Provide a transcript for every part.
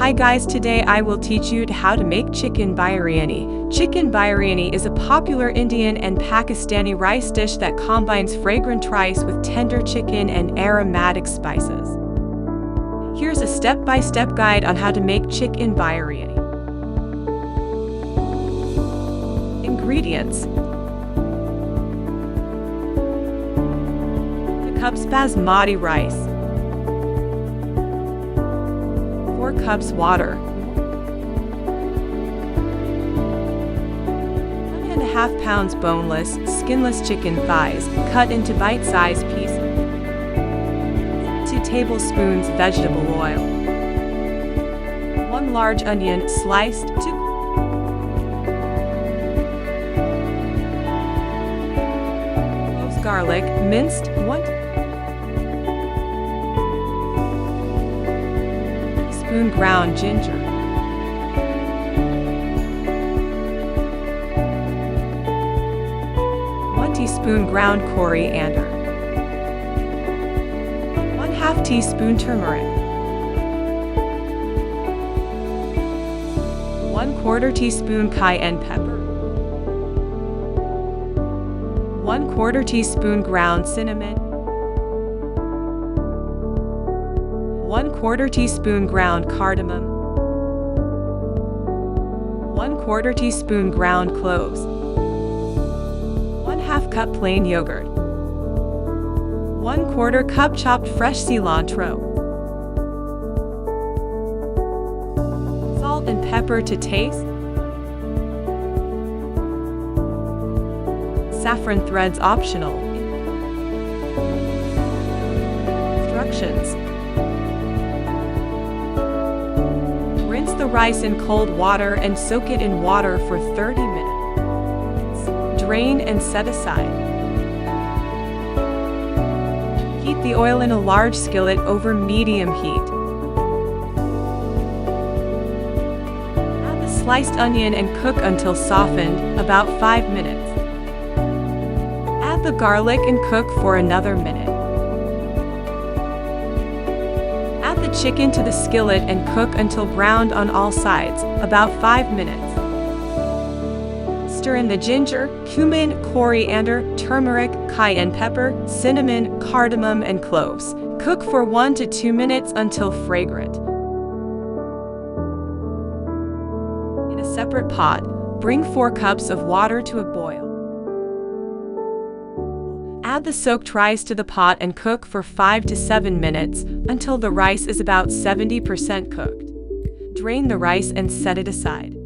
Hi guys, today I will teach you how to make chicken biryani. Chicken biryani is a popular Indian and Pakistani rice dish that combines fragrant rice with tender chicken and aromatic spices. Here's a step-by-step guide on how to make chicken biryani. Ingredients: 2 cups basmati rice, 4 cups water, 1.5 pounds boneless, skinless chicken thighs, cut into bite-sized pieces, 2 tablespoons vegetable oil, 1 large onion sliced, 2 cloves garlic minced, 1 teaspoon ground ginger, 1 teaspoon ground coriander, 1/2 teaspoon turmeric, 1/4 teaspoon cayenne pepper, 1/4 teaspoon ground cinnamon, 1/4 teaspoon ground cardamom, 1/4 teaspoon ground cloves, 1/2 cup plain yogurt, 1/4 cup chopped fresh cilantro, salt and pepper to taste, saffron threads optional. Instructions: rinse the rice in cold water and soak it in water for 30 minutes. Drain and set aside. Heat the oil in a large skillet over medium heat. Add the sliced onion and cook until softened, about 5 minutes. Add the garlic and cook for another minute. Add the chicken to the skillet and cook until browned on all sides, about 5 minutes. Stir in the ginger, cumin, coriander, turmeric, cayenne pepper, cinnamon, cardamom, and cloves. Cook for 1 to 2 minutes until fragrant. In a separate pot, bring 4 cups of water to a boil. Add the soaked rice to the pot and cook for 5 to 7 minutes until the rice is about 70% cooked. Drain the rice and set it aside.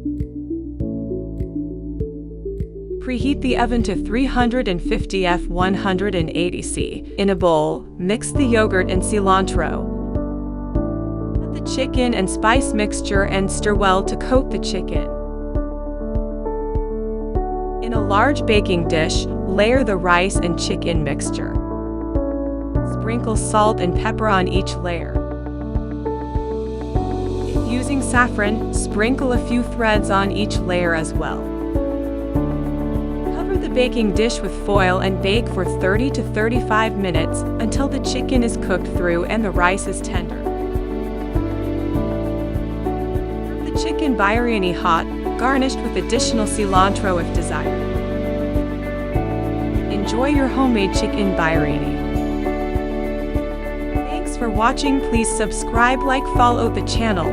Preheat the oven to 350 F 180 C. In a bowl, mix the yogurt and cilantro. Add the chicken and spice mixture and stir well to coat the chicken. In a large baking dish, layer the rice and chicken mixture. Sprinkle salt and pepper on each layer. If using saffron, sprinkle a few threads on each layer as well. Cover the baking dish with foil and bake for 30 to 35 minutes until the chicken is cooked through and the rice is tender. Serve the chicken biryani hot, garnished with additional cilantro if desired. Enjoy your homemade chicken biryani. Thanks for watching. Please subscribe, like, follow the channel.